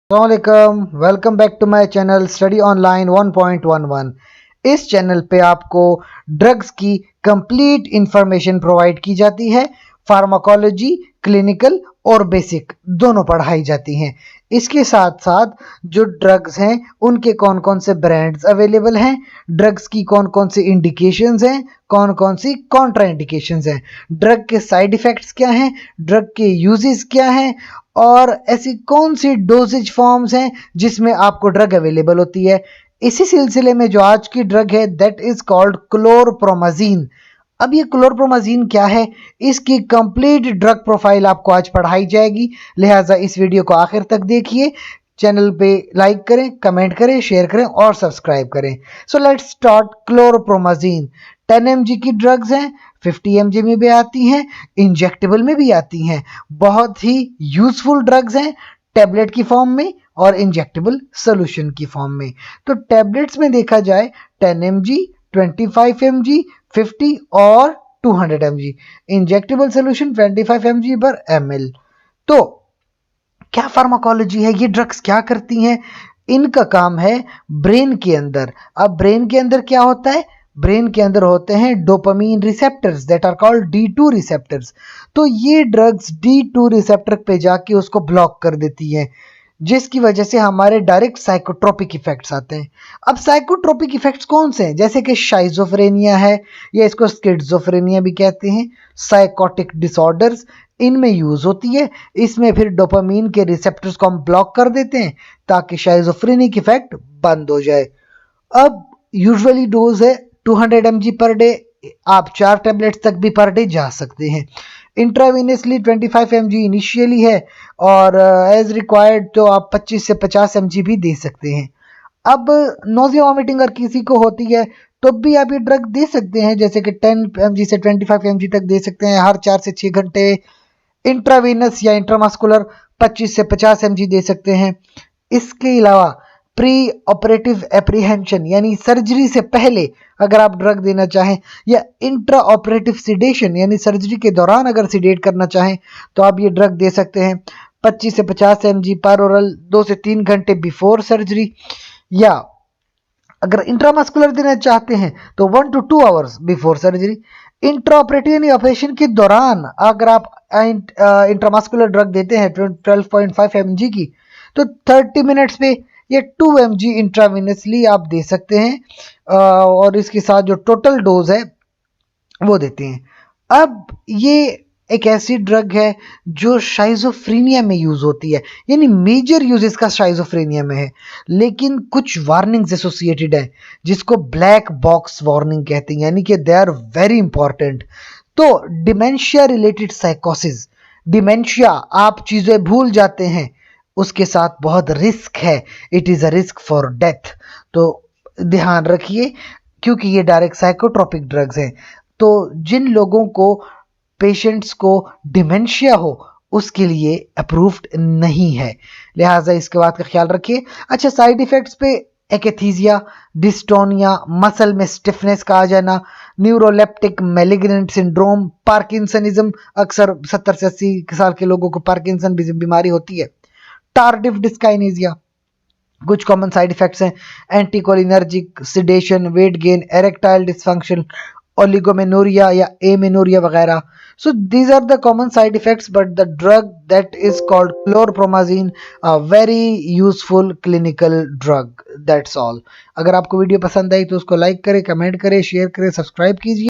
अस्सलामुअलैकुम, welcome back to my channel study online 1.11। इस channel पे आपको ड्रग्स की कंप्लीट इंफॉर्मेशन प्रोवाइड की जाती है। फार्माकोलॉजी, क्लिनिकल और बेसिक दोनों पढ़ाई जाती हैं। इसके साथ साथ जो ड्रग्स हैं उनके कौन कौन से ब्रांड्स अवेलेबल हैं, ड्रग्स की कौन कौन सी इंडिकेशंस हैं, कौन कौन सी कॉन्ट्रा इंडिकेशंस हैं, ड्रग के साइड इफ़ेक्ट्स क्या हैं, ड्रग के यूजेस क्या हैं और ऐसी कौन सी डोजेज फॉर्म्स हैं जिसमें आपको ड्रग अवेलेबल होती है। इसी सिलसिले में जो आज की ड्रग है दैट इज कॉल्ड क्लोरप्रोमाजीन। अब ये क्लोरप्रोमाजीन क्या है, इसकी कंप्लीट ड्रग प्रोफाइल आपको आज पढ़ाई जाएगी, लिहाजा इस वीडियो को आखिर तक देखिए। चैनल पे लाइक करें, कमेंट करें, शेयर करें और सब्सक्राइब करें। So let's start. Chlorpromazine 10 mg की ड्रग्स हैं, 50 mg में भी आती हैं, इंजेक्टेबल में भी आती हैं। बहुत ही यूजफुल ड्रग्स हैं, टैबलेट की फॉर्म में और इंजेक्टेबल सोल्यूशन की फॉर्म में। तो टैबलेट्स में देखा जाए 10 mg, 25 mg, 50 और 200 mg। इंजेक्टेबल सोल्यूशन 25 mg पर ml। तो क्या फार्माकोलॉजी है, ये ड्रग्स क्या करती हैं? इनका काम है ब्रेन के अंदर। अब ब्रेन के अंदर क्या होता है? ब्रेन के अंदर होते हैं dopamine receptors that are called D2 receptors. तो ये ड्रग्स D2 रिसेप्टर पे जाके उसको ब्लॉक कर देती हैं, जिसकी वजह से हमारे डायरेक्ट साइकोट्रोपिक इफेक्ट्स आते हैं। अब साइकोट्रोपिक इफेक्ट्स कौन से हैं? जैसे कि शाइजोफ्रेनिया है, या इसको स्किज़ोफ्रेनिया भी कहते हैं, साइकोटिक डिसऑर्डर्स, इनमें यूज होती है। इसमें फिर डोपामीन के रिसेप्टर्स को हम ब्लॉक कर देते हैं ताकि शाइजोफ्रेनिक इफेक्ट बंद हो जाए। अब यूजुअली डोज है 200 mg पर डे। आप 4 टैबलेट्स तक भी पर डे जा सकते हैं। इंट्रावेनसली 25 mg इनिशियली है और एज रिक्वायर्ड तो आप 25 से 50 mg भी दे सकते हैं। अब नोजिया वॉमिटिंग अगर किसी को होती है तो भी आप ये ड्रग दे सकते हैं, जैसे कि 10 mg से 25 mg तक दे सकते हैं हर 4 से 6 घंटे। इंट्रावेनस या इंट्रामस्कुलर 25 से 50 mg दे सकते हैं। इसके अलावा प्री ऑपरेटिव एप्रीहेंशन यानी सर्जरी से पहले अगर आप ड्रग देना चाहें, या इंट्रा ऑपरेटिव सिडेशन यानी सर्जरी के दौरान अगर सिडेट करना चाहें, तो आप ये ड्रग दे सकते हैं 25 से 50 mg पर ओरल 2 से 3 घंटे बिफोर सर्जरी। या अगर इंट्रामस्कुलर देना चाहते हैं तो 1 to 2 hours before surgery. Intra operative यानी ऑपरेशन के दौरान अगर आप इंट्रामस्कुलर ड्रग देते हैं 12.5 mg की, तो 30 मिनट्स पे ये 2 mg इंट्रावेनसली आप दे सकते हैं और इसके साथ जो टोटल डोज है वो देते हैं। अब ये एक ऐसी ड्रग है जो शाइजोफ्रेनिया में यूज होती है, यानी मेजर यूज इसका शाइजोफ्रेनिया में है, लेकिन कुछ वार्निंग्स एसोसिएटेड है जिसको ब्लैक बॉक्स वार्निंग कहते हैं, यानी कि दे आर वेरी इंपॉर्टेंट। तो डिमेंशिया रिलेटेड साइकोसिस, डिमेंशिया आप चीजें भूल जाते हैं, उसके साथ बहुत रिस्क है, it is a risk for death. तो ध्यान रखिए, क्योंकि ये डायरेक्ट साइकोट्रोपिक ड्रग्स हैं। तो जिन लोगों को, पेशेंट्स को डिमेंशिया हो, उसके लिए अप्रूव्ड नहीं है, लिहाजा इसके बात का ख्याल रखिए। अच्छा, साइड इफ़ेक्ट्स पे एक्स्थीसिया, डिस्टोनिया, मसल में स्टिफनेस का आ जाना, न्यूरोलेप्टिक मैलिग्नेंट सिंड्रोम, पार्किंसनिज्म, अक्सर 70 से 80 साल के लोगों को पार्किंसन बीमारी होती है, टार्डिव डिस्काइनेसिया। कुछ कॉमन साइड इफेक्ट्स हैं anticholinergic, sedation, weight gain, erectile dysfunction, oligomenorrhoea या एमेनोरिया वगैरह। So these are the common side effects, but the drug that is called chlorpromazine a very useful clinical drug. That's all. अगर आपको video पसंद आई तो उसको like करें, comment करें, share करें, सब्सक्राइब कीजिए।